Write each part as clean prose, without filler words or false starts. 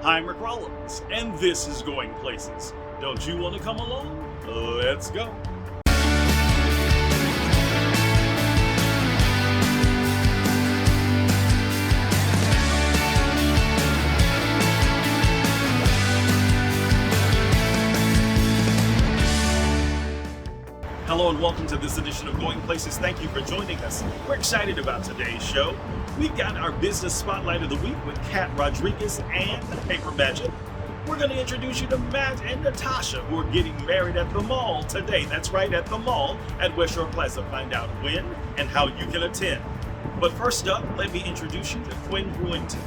I'm Ricc Rollins, and this is Going Places. Don't you want to come along? Let's go. Hello and welcome to this edition of Going Places. Thank you for joining us. We're excited about today's show. We've got our business spotlight of the week with Kat Rodriguez and Paper Magic. We're going to introduce you to Matt and Natasha, who are getting married at the mall today. That's right, at the mall at West Shore Plaza. Find out when and how you can attend. But first up, let me introduce you to Quinn Brewington.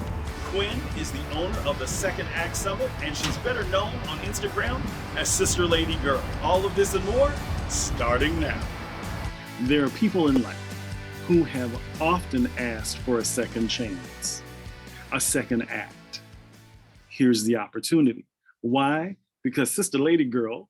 Quinn is the owner of the Second Act Summit, and she's better known on Instagram as Sister Lady Girl. All of this and more, starting now. There are people in life who have often asked for a second chance, a second act. Here's the opportunity. Why? Because Sister Lady Girl,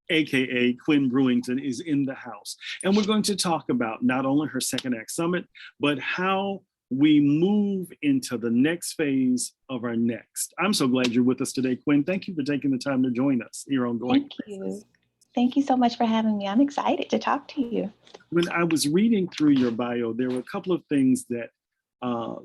AKA Quinn Brewington, is in the house. And we're going to talk about not only her Second Act Summit, but how we move into the next phase of our next. I'm so glad you're with us today, Quinn. Thank you for taking the time to join us here on Going Places. Thank you so much for having me. I'm excited to talk to you. When I was reading through your bio, there were a couple of things that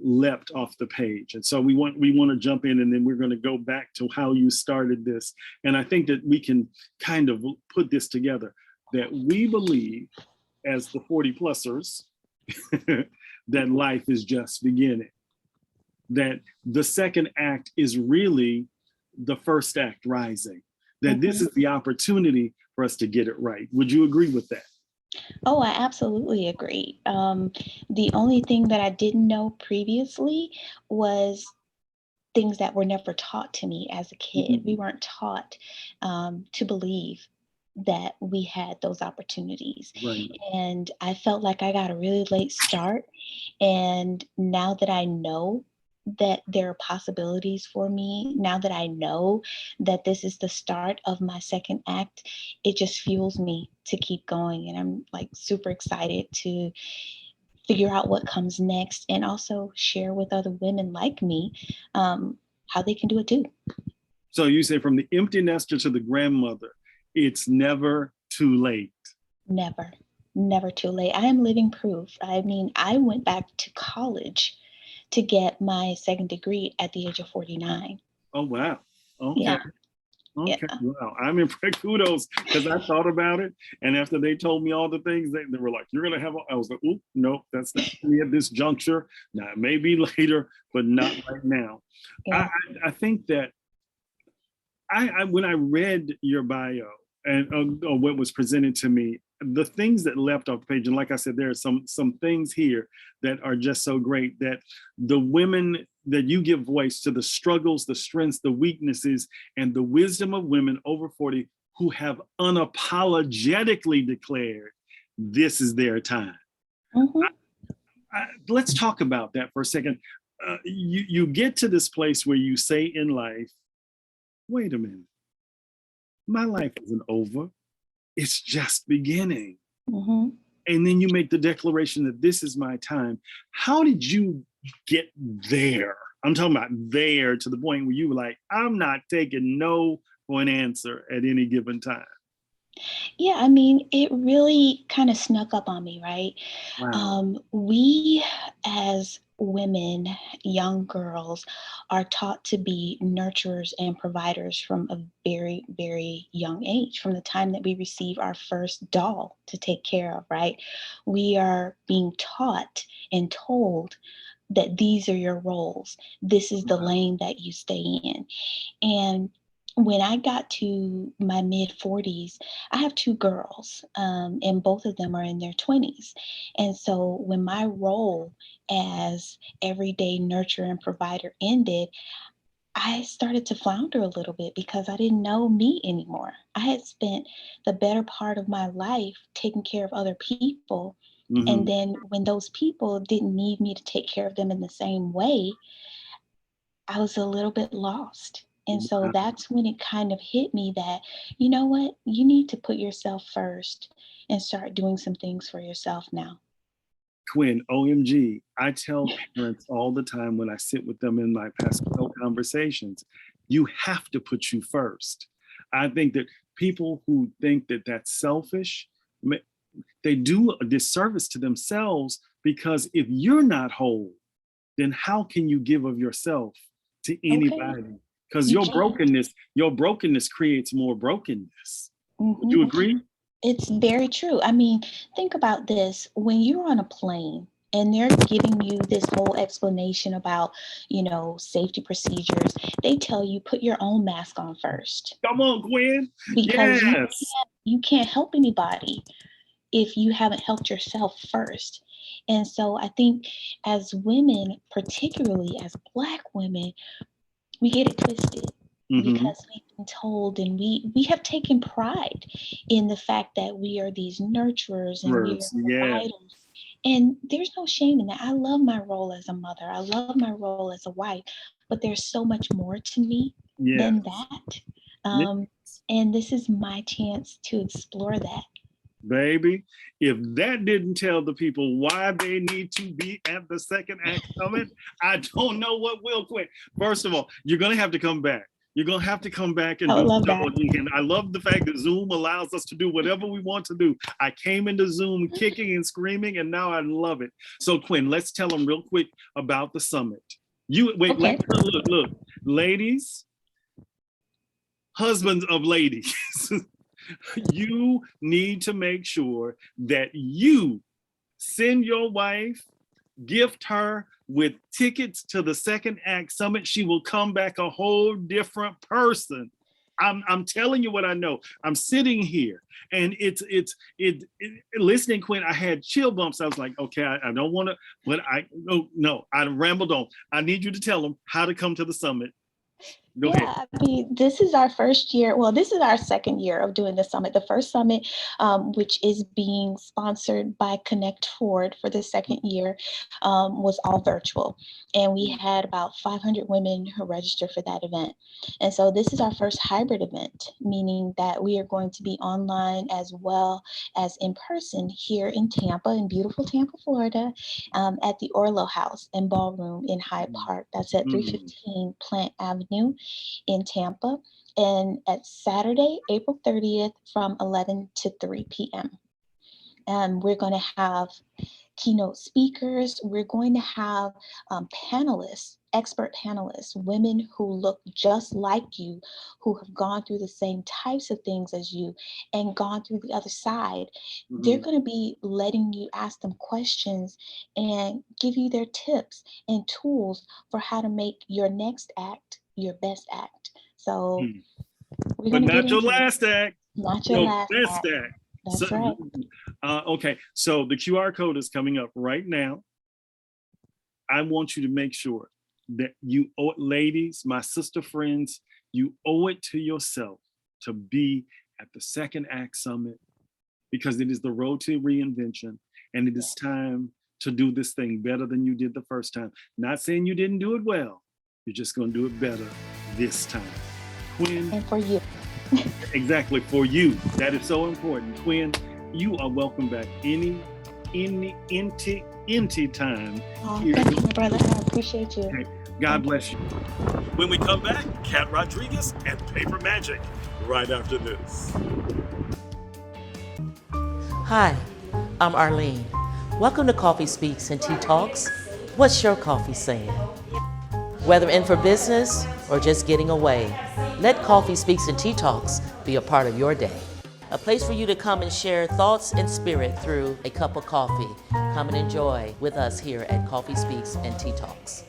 leapt off the page. And so we want to jump in, and then we're going to go back to how you started this. And I think that we can kind of put this together, that we believe as the 40-plussers that life is just beginning, that the second act is really the first act rising, that this is the opportunity for us to get it right. Would you agree with that? Oh, I absolutely agree. The only thing that I didn't know previously was things that were never taught to me as a kid. We weren't taught to believe that we had those opportunities. Right. And I felt like I got a really late start. And now that I know that there are possibilities for me, now that I know that this is the start of my second act, it just fuels me to keep going. And I'm like super excited to figure out what comes next and also share with other women like me how they can do it too. So you say from the empty nester to the grandmother, it's never too late. Never too late. I am living proof. I mean, I went back to college to get my second degree at the age of 49. Oh, wow. Okay. Yeah. Okay. Yeah. Wow. I'm impressed. Kudos, because I thought about it. And after they told me all the things, they were like, you're going to have, I was like, oh, no, that's not me at this juncture. Now, maybe later, but not right now. Yeah. I think that when I read your bio and or what was presented to me, the things that left off the page, and like I said, there are some things here that are just so great, that the women that you give voice to, the struggles, the strengths, the weaknesses, and the wisdom of women over 40 who have unapologetically declared this is their time. Let's talk about that for a second. You get to this place where you say in life, wait a minute, my life isn't over. It's just beginning. And then you make the declaration that this is my time. How did you get there? I'm talking about there to the point where you were like, I'm not taking no for an answer at any given time. Yeah, I mean, it really kind of snuck up on me, right? Wow. We as women, young girls, are taught to be nurturers and providers from a very, very young age, from the time that we receive our first doll to take care of, right? We are being taught and told that these are your roles. This is the lane that you stay in. And when I got to my mid 40s, I have two girls, and both of them are in their 20s. And so when my role as everyday nurturer and provider ended, I started to flounder a little bit because I didn't know me anymore. I had spent the better part of my life taking care of other people. And then when those people didn't need me to take care of them in the same way, I was a little bit lost. And so that's when it kind of hit me that, you know what, you need to put yourself first and start doing some things for yourself now. Quinn, OMG, I tell parents all the time when I sit with them in my pastoral conversations, You have to put you first. I think that people who think that that's selfish, they do a disservice to themselves, because if you're not whole, then how can you give of yourself to Okay. anybody? Because You can't. your brokenness creates more brokenness. Would Hmm. you agree? It's very true. I mean, think about this. When you're on a plane and they're giving you this whole explanation about, safety procedures, they tell you put your own mask on first Come on, Gwen. because Yes. you can't help anybody if you haven't helped yourself first. And so I think as women, particularly as Black women, we get it twisted Mm-hmm. because we've been told, and we have taken pride in the fact that we are these nurturers and we are Words. Yeah. providers. And there's no shame in that. I love my role as a mother. I love my role as a wife, but there's so much more to me than Yes. that. Yes. And this is my chance to explore that. Baby, if that didn't tell the people why they need to be at the second act summit, I don't know what will. Quit. First of all, you're going to have to come back. You're going to have to come back and I would do love stuff that. again. I love the fact that Zoom allows us to do whatever we want to do. I came into Zoom kicking and screaming, and now I love it. So, Quinn, let's tell them real quick about the summit. You wait, Okay. look, ladies, husbands of ladies. You need to make sure that you send your wife, gift her with tickets to the second act summit. She will come back a whole different person. I'm telling you what I know. I'm sitting here and it's listening, Quinn, I had chill bumps. I was like, okay, I don't want to, but no, I rambled on. I need you to tell them how to come to the summit. Go ahead. Yeah, I mean, this is our first year. Well, this is our second year of doing the summit. The first summit, which is being sponsored by Connect Forward for the second year, was all virtual. And we had about 500 women who registered for that event. And so this is our first hybrid event, meaning that we are going to be online as well as in person here in Tampa, in beautiful Tampa, Florida, at the Orlo House and Ballroom in Hyde Park. That's at 315 Plant Avenue in Tampa, and at Saturday, April 30th from 11 to 3 p.m. And we're going to have keynote speakers. We're going to have panelists, expert panelists, women who look just like you, who have gone through the same types of things as you and gone through the other side. Mm-hmm. They're going to be letting you ask them questions and give you their tips and tools for how to make your next act your best act. So we're But going to get not your into last act. not your last best act. act. That's right. Okay, so the QR code is coming up right now. I want you to make sure that you owe it, ladies, my sister friends, you owe it to yourself to be at the second act summit, because it is the road to reinvention, and it is time to do this thing better than you did the first time. Not saying you didn't do it well, you're just going to do it better this time. Quinn. And for you. Exactly, for you. That is so important. Quinn, you are welcome back any time. Oh, thank you, my brother. I appreciate you. Okay. God bless you. When we come back, Kat Rodriguez and Paper Magic, right after this. Hi, I'm Arlene. Welcome to Coffee Speaks and Tea Talks. What's your coffee saying? Whether in for business or just getting away, let Coffee Speaks and Tea Talks be a part of your day. A place for you to come and share thoughts and spirit through a cup of coffee. Come and enjoy with us here at Coffee Speaks and Tea Talks.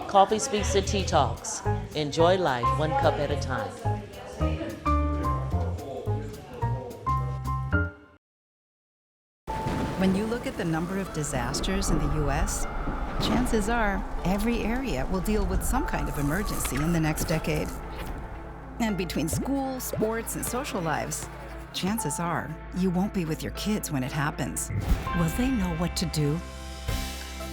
Coffee Speaks and Tea Talks. Enjoy life one cup at a time. When you look at the number of disasters in the U.S., chances are every area will deal with some kind of emergency in the next decade. And between school, sports, and social lives, chances are you won't be with your kids when it happens. Will they know what to do?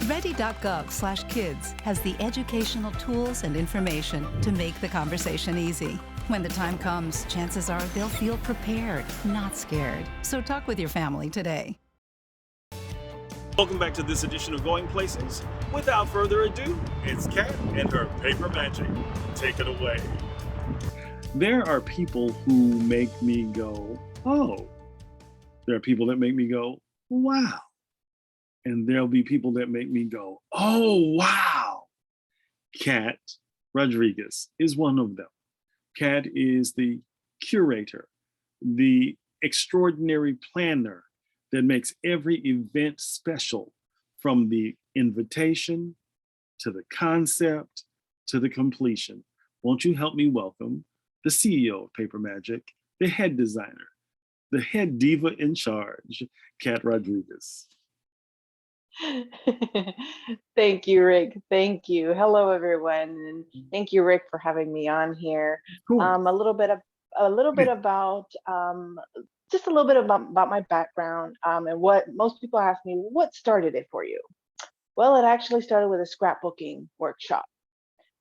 Ready.gov/kids has the educational tools and information to make the conversation easy. When the time comes, chances are they'll feel prepared, not scared. So talk with your family today. Welcome back to this edition of Going Places. Without further ado, it's Kat and her Paper Magic. Take it away. There are people who make me go, oh. There are people that make me go, wow. And there'll be people that make me go, oh, wow. Kat Rodriguez is one of them. Kat is the curator, the extraordinary planner that makes every event special, from the invitation to the concept to the completion. Won't you help me welcome the CEO of Paper Magic, the head designer, the head diva in charge, Kat Rodriguez. Thank you, Rick. Thank you. Hello, everyone, and thank you, Rick, for having me on here. Cool. A little bit about just a little bit about my background, and what most people ask me, what started it for you? Well, it actually started with a scrapbooking workshop.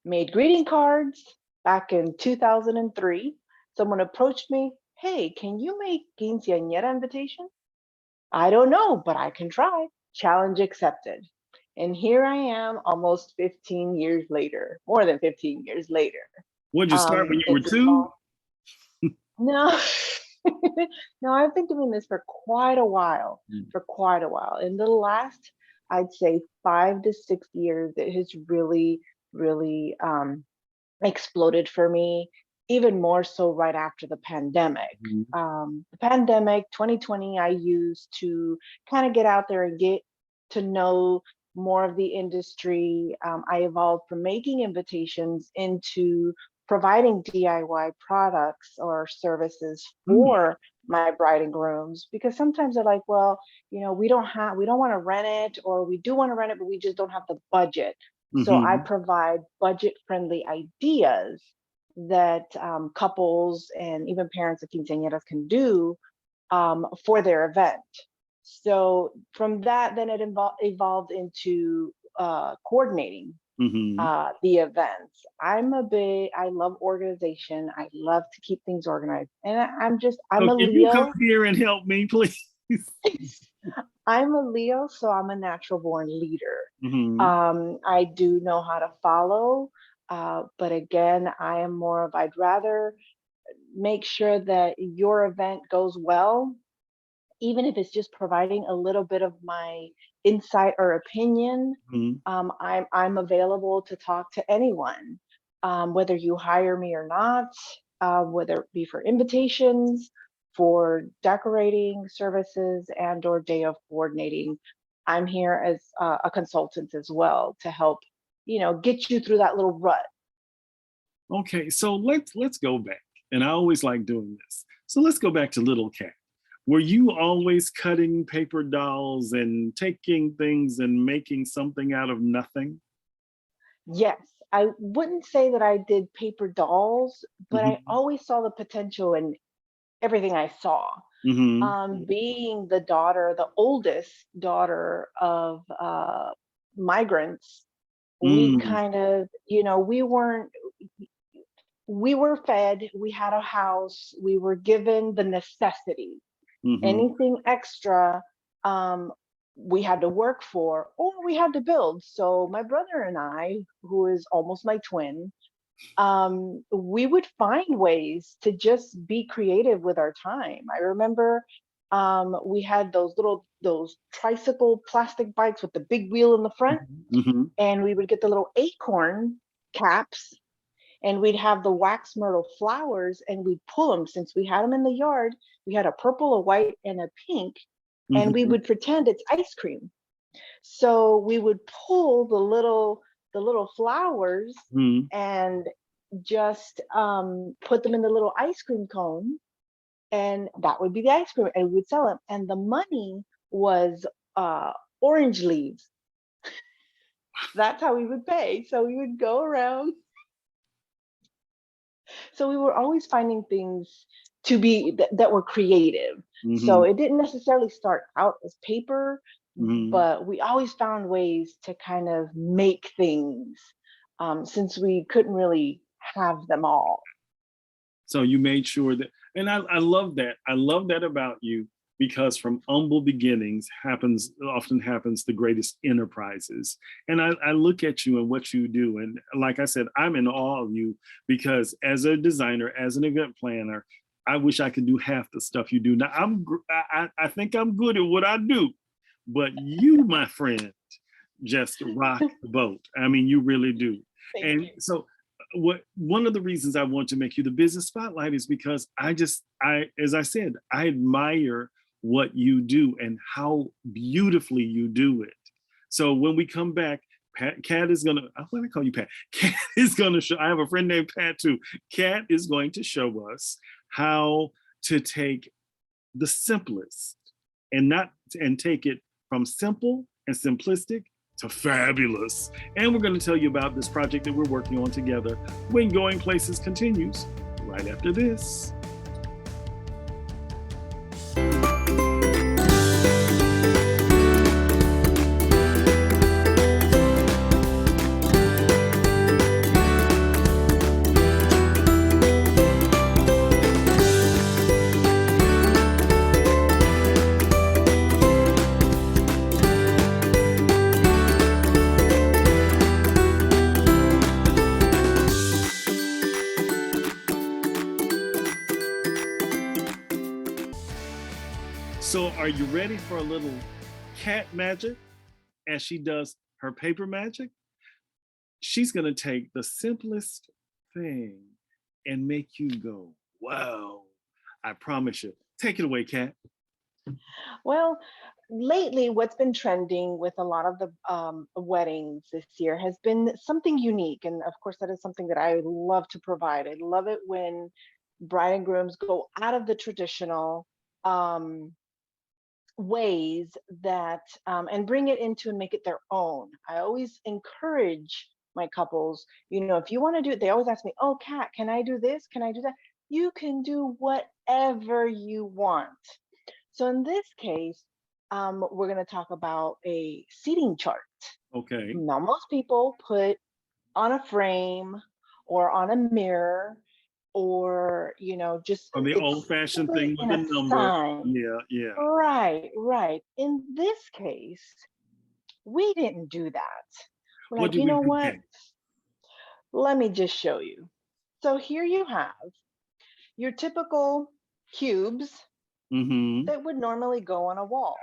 Made greeting cards back in 2003. Someone approached me, hey, can you make quinceañera invitation? I don't know, but I can try. Challenge accepted. And here I am almost 15 years later, more than 15 years later. Would you start when you were 2? No, no, I've been doing this for quite a while, In the last, I'd say 5 to 6 years, it has really, really exploded for me, even more so right after the pandemic. The pandemic, 2020, I used to kind of get out there and get to know more of the industry. I evolved from making invitations into providing DIY products or services for my bride and grooms, because sometimes they're like, well, we don't want to rent it, or we do want to rent it, but we just don't have the budget. So I provide budget-friendly ideas that couples and even parents of quinceañeras can do for their event. So from that, then it evolved into coordinating the events. I love organization. I love to keep things organized. And I'm a Leo. You come here and help me, please? I'm a Leo, so I'm a natural born leader. I do know how to follow, but again, I am more of, I'd rather make sure that your event goes well, even if it's just providing a little bit of my insight or opinion. I'm available to talk to anyone, whether you hire me or not, whether it be for invitations, for decorating services, and or day of coordinating. I'm here as a consultant as well to help, get you through that little rut. Okay, so let's go back. And I always like doing this. So let's go back to little Kat. Were you always cutting paper dolls and taking things and making something out of nothing? Yes, I wouldn't say that I did paper dolls, but I always saw the potential in everything I saw. Being the oldest daughter of migrants, we kind of, we were fed, we had a house, we were given the necessities. Anything extra, we had to work for, or we had to build. So my brother and I, who is almost my twin, we would find ways to just be creative with our time. I remember we had those tricycle plastic bikes with the big wheel in the front, and we would get the little acorn caps, and we'd have the wax myrtle flowers, and we'd pull them. Since we had them in the yard, we had a purple, a white, and a pink, and we would pretend it's ice cream. So we would pull the little flowers and just put them in the little ice cream cone, and that would be the ice cream, and we would sell them. And the money was orange leaves. That's how we would pay. So we would go around. So we were always finding things to be that were creative. So it didn't necessarily start out as paper, but we always found ways to kind of make things, since we couldn't really have them all. So you made sure that, and I love that. I love that about you. because from humble beginnings often happens the greatest enterprises. And I look at you and what you do. And like I said, I'm in awe of you because as a designer, as an event planner, I wish I could do half the stuff you do. Now I think I'm good at what I do, but you, my friend, just rock the boat. I mean, you really do. Thank And you. so one of the reasons I want to make you the business spotlight is because as I said, I admire what you do and how beautifully you do it. So when we come back, Kat is gonna, I'm gonna call you Pat. Kat is gonna show, I have a friend named Pat too. Kat is going to show us how to take the simplest and take it from simple and simplistic to fabulous. And we're going to tell you about this project that we're working on together when Going Places continues right after this. So are you ready for a little cat magic as she does her paper magic? She's going to take the simplest thing and make you go, wow. I promise you. Take it away, Kat. Well, lately, what's been trending with a lot of the weddings this year has been something unique. And of course, that is something that I love to provide. I love it when bride and grooms go out of the traditional ways that and bring it into and make it their own. I always encourage my couples, if you want to do it, they always ask me, oh, Kat, can I do this? Can I do that? You can do whatever you want. So in this case, we're going to talk about a seating chart. Okay. Now, most people put on a frame or on a mirror or, just On the it's old-fashioned simply thing with in a a number. sign. Yeah. Right. In this case, we didn't do that. We're What like, do you we know do, what? Kat? Let me just show you. So here you have your typical cubes Mm-hmm. that would normally go on a wall,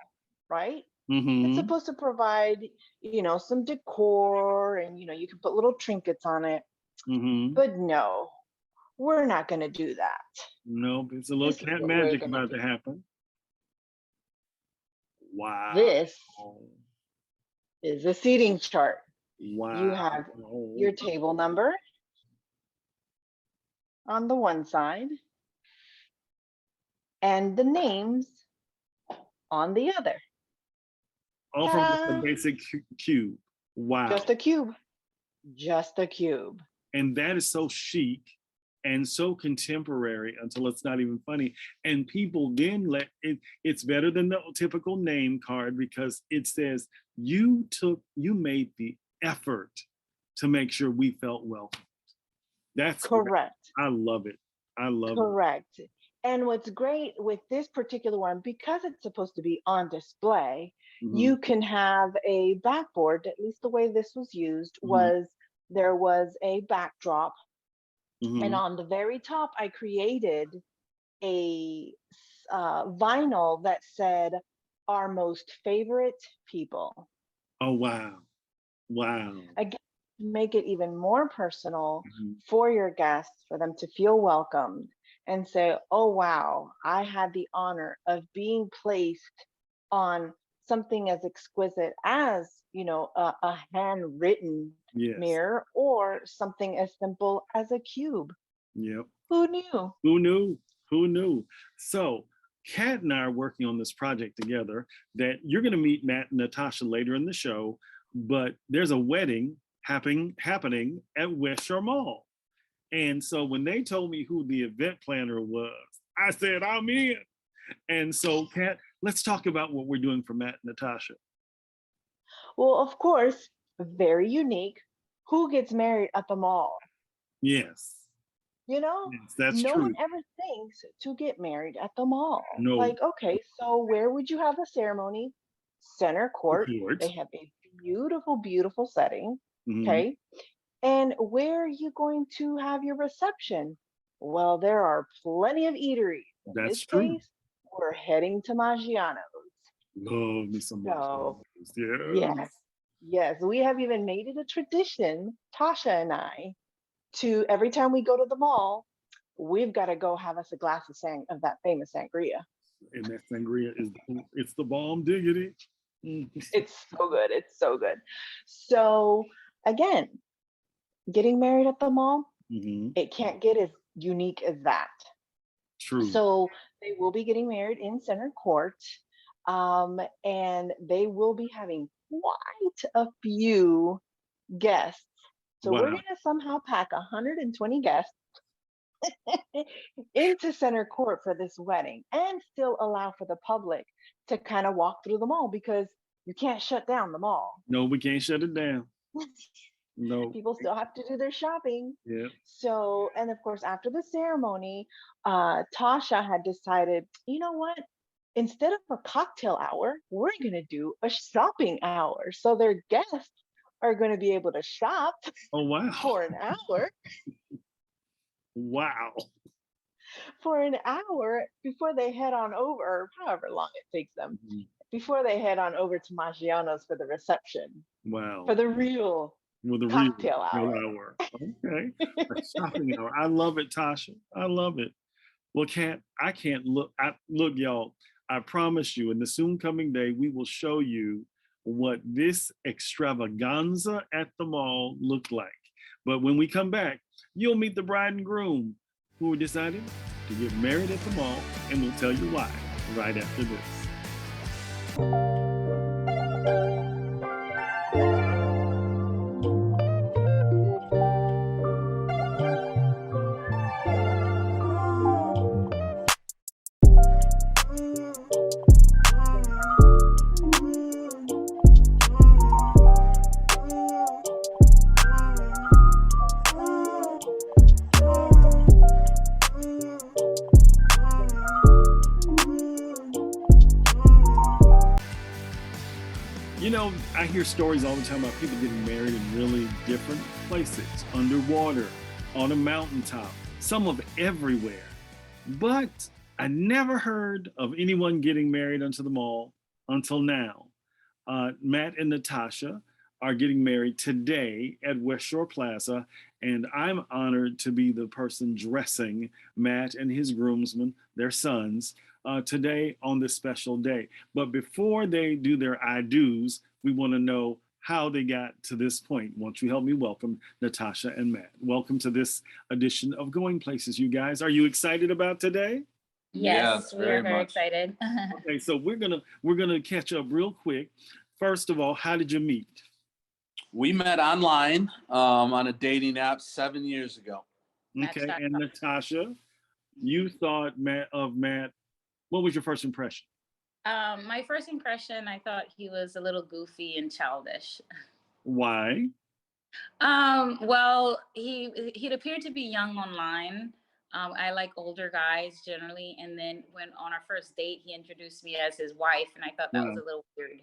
right? It's Mm-hmm. supposed to provide, some decor and, you can put little trinkets on it. Mm-hmm. But no, we're not going to do that. Nope, it's a little This is cat what we're magic going to about do. to happen. Wow. This is a seating chart. Wow. You have your table number on the one side and the names on the other. All from just a Ta-da! basic cube. Wow. Just a cube. Just a cube. And that is so chic and so contemporary until it's not even funny. And people then it's better than the typical name card because it says you made the effort to make sure we felt welcome. That's correct. I love it. I love Correct. And what's great with this particular one, because it's supposed to be on display, you can have a backboard. At least the way this was used was there was a backdrop. And on the very top, I created a vinyl that said, our most favorite people. Oh, wow. Wow. Again, make it even more personal for your guests, for them to feel welcomed and say, oh, wow, I had the honor of being placed on something as exquisite as, a handwritten mirror or something as simple as a cube. Yep. Who knew? Who knew? Who knew? So Kat and I are working on this project together that you're going to meet Matt and Natasha later in the show, but there's a wedding happening at West Shore Mall. And so when they told me who the event planner was, I said, I'm in. And so Kat, let's talk about what we're doing for Matt and Natasha. Well, of course, very unique. Who gets married at the mall? Yes. You know, Yes, that's no one true. ever thinks to get married at the mall. No, Like, okay, so where would you have the ceremony? Center the court. court. They have a beautiful, beautiful setting. Hmm. Okay. And where are you going to have your reception? Well, there are plenty of eateries. In That's this true. case, we're heading to Maggiano's. Love me some So, marshmallows. Yes. yes, yes, we have even made it a tradition, Tasha and I, to every time we go to the mall, we've got to go have us a glass of that famous sangria. And that sangria is it's the bomb diggity. Mm. It's so good. It's so good. So, again, getting married at the mall, Hmm. it can't get as unique as that. True. So they will be getting married in center court, and they will be having quite a few guests. So we're Wow. going to somehow pack 120 guests into center court for this wedding and still allow for the public to kind of walk through the mall because you can't shut down the mall. No, we can't shut it down. No. People still have to do their shopping. Yeah. So, and of course, after the ceremony, Tasha had decided, you know what? Instead of a cocktail hour, we're going to do a shopping hour. So their guests are going to be able to shop Oh wow. for an hour, Wow. for an hour before they head on over, or however long it takes them, Mhm. before they head on over to Maggiano's for the reception, Wow. for the real With a real cocktail hour. hour. Okay. A shopping hour. I love it, Tasha. I love it. Well, I can't look. Look, y'all. I promise you, in the soon coming day, we will show you what this extravaganza at the mall looked like. But when we come back, you'll meet the bride and groom who decided to get married at the mall, and we'll tell you why right after this. You know, I hear stories all the time about people getting married in really different places, underwater, on a mountaintop, some of everywhere. But I never heard of anyone getting married onto the mall until now. Matt and Natasha are getting married today at West Shore Plaza, and I'm honored to be the person dressing Matt and his groomsmen, their sons, today on this special day. But before they do their I do's, we want to know how they got to this point. Won't you help me welcome Natasha and Matt? Welcome to this edition of Going Places, you guys. Are you excited about today? Yes, we are very excited. Okay, so we're gonna catch up real quick. First of all, how did you meet? We met online on a dating app 7 years ago. Okay, and Natasha, you thought Matt. What was your first impression? My first impression, I thought he was a little goofy and childish. Why? Well, he'd appeared to be young online. I like older guys generally, and then when on our first date, he introduced me as his wife, and I thought that was Wow. a little weird.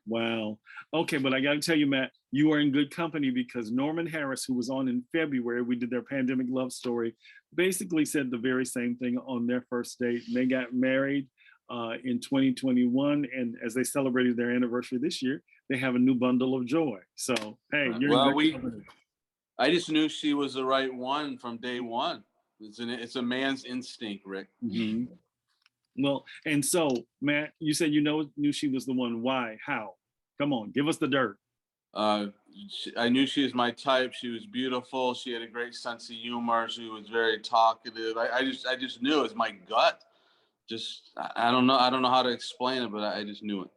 Wow. Okay, but I got to tell you, Matt, you are in good company because Norman Harris, who was on in February, we did their pandemic love story, basically said the very same thing on their first date. And they got married in 2021, and as they celebrated their anniversary this year, they have a new bundle of joy. So, hey, you're Well, in good company. I just knew she was the right one from day one. It's a man's instinct, Rick. Mhm. Well, and so Matt, you said knew she was the one. Why? How? Come on, give us the dirt. I knew she was my type. She was beautiful. She had a great sense of humor. She was very talkative. I just knew it was my gut. Just I don't know how to explain it, but I just knew it.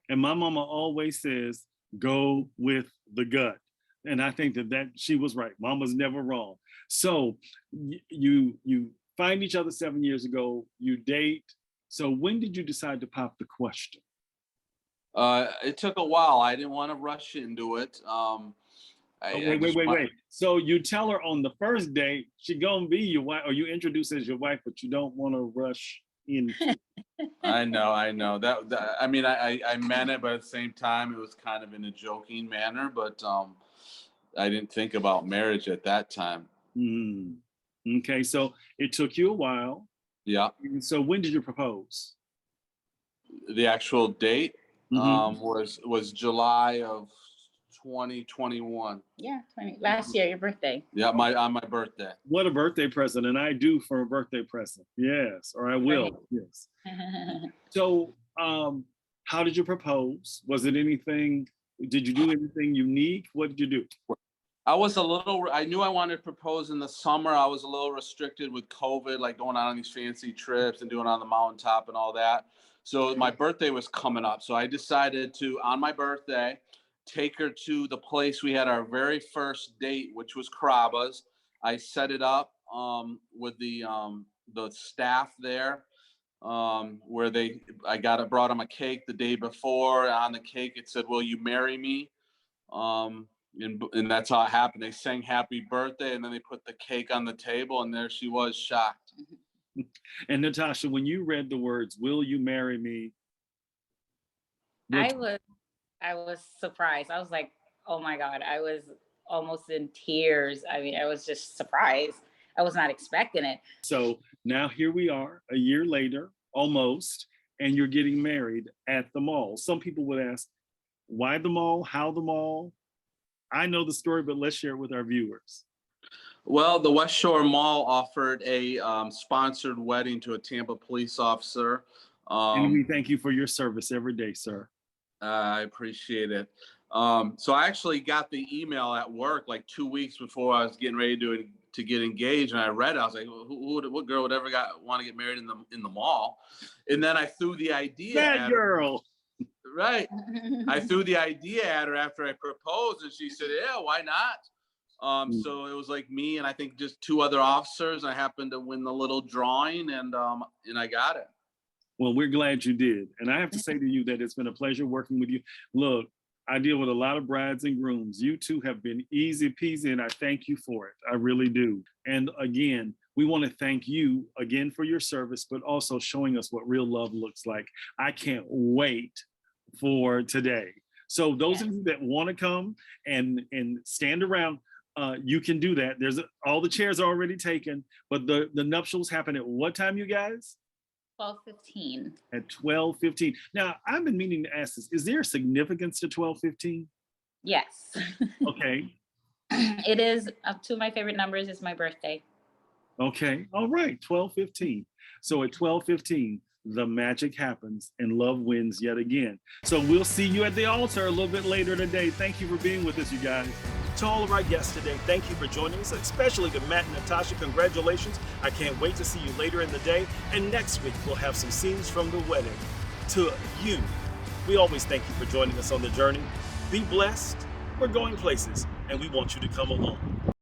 And my mama always says, go with the gut. And I think that she was right. Mama's never wrong. So you find each other 7 years ago, you date. So when did you decide to pop the question? It took a while. I didn't want to rush into it. Oh, I wait, wait, just wait, want, wait. So you tell her on the first date she gonna be your wife, or you introduce her as your wife, but you don't want to rush in. I know that I mean, I meant it, but at the same time, it was kind of in a joking manner. But I didn't think about marriage at that time. Hmm. Okay, so it took you a while. Yeah, And so when did you propose? the actual date Hmm. was July of 2021. Yeah, 20, last year, your birthday. Yeah, my on my birthday. What a birthday present, and I do for a birthday present. Yes, or I Right. will. Yes. So, how did you propose? Was it anything? Did you do anything unique? What did you do? I was a little. I knew I wanted to propose in the summer. I was a little restricted with COVID, like going on these fancy trips and doing it on the mountaintop and all that. So my birthday was coming up. So I decided to, on my birthday, take her to the place we had our very first date, which was Carrabba's. I set it up with the staff there, where I brought them a cake the day before. On the cake, it said, "Will you marry me?" And that's how it happened. They sang happy birthday and then they put the cake on the table and there she was, shocked. And Natasha, when you read the words, "Will you marry me?" I What, was I was surprised. I was like, oh my God, I was almost in tears. I mean, I was just surprised. I was not expecting it. so now here we are, a year later, almost, and you're getting married at the mall. Some people would ask, why the mall? How the mall? I know the story, but let's share it with our viewers. Well, the West Shore Mall offered a sponsored wedding to a Tampa police officer. And we Um, thank you for your service every day, sir. I appreciate it. So I actually got the email at work like 2 weeks before I was getting ready to get engaged, and I read it. I was like, what girl would ever want to get married in the mall? And then I threw the idea That at her. girl. Right. I threw the idea at her after I proposed, and she said, "Yeah, why not?" So it was like me and I think just two other officers. I happened to win the little drawing, and I got it. Well, we're glad you did. And I have to say to you that it's been a pleasure working with you. Look, I deal with a lot of brides and grooms. You two have been easy peasy, and I thank you for it. I really do. And again, we want to thank you again for your service, but also showing us what real love looks like. I can't wait for today. So those of you that want to come and stand around, you can do that. All the chairs are already taken, but the nuptials happen at what time, you guys? 12:15. At 12:15. Now, I've been meaning to ask this. Is there a significance to 12:15? Yes. Okay. It is up to my favorite numbers. It's my birthday. Okay. All right. 12:15. So at 12:15, the magic happens and love wins yet again. So we'll see you at the altar a little bit later today. Thank you for being with us, you guys. To all of our guests today, thank you for joining us, especially to Matt and Natasha. Congratulations. I can't wait to see you later in the day. And next week, we'll have some scenes from the wedding. To you, we always thank you for joining us on the journey. Be blessed. We're going places, and we want you to come along.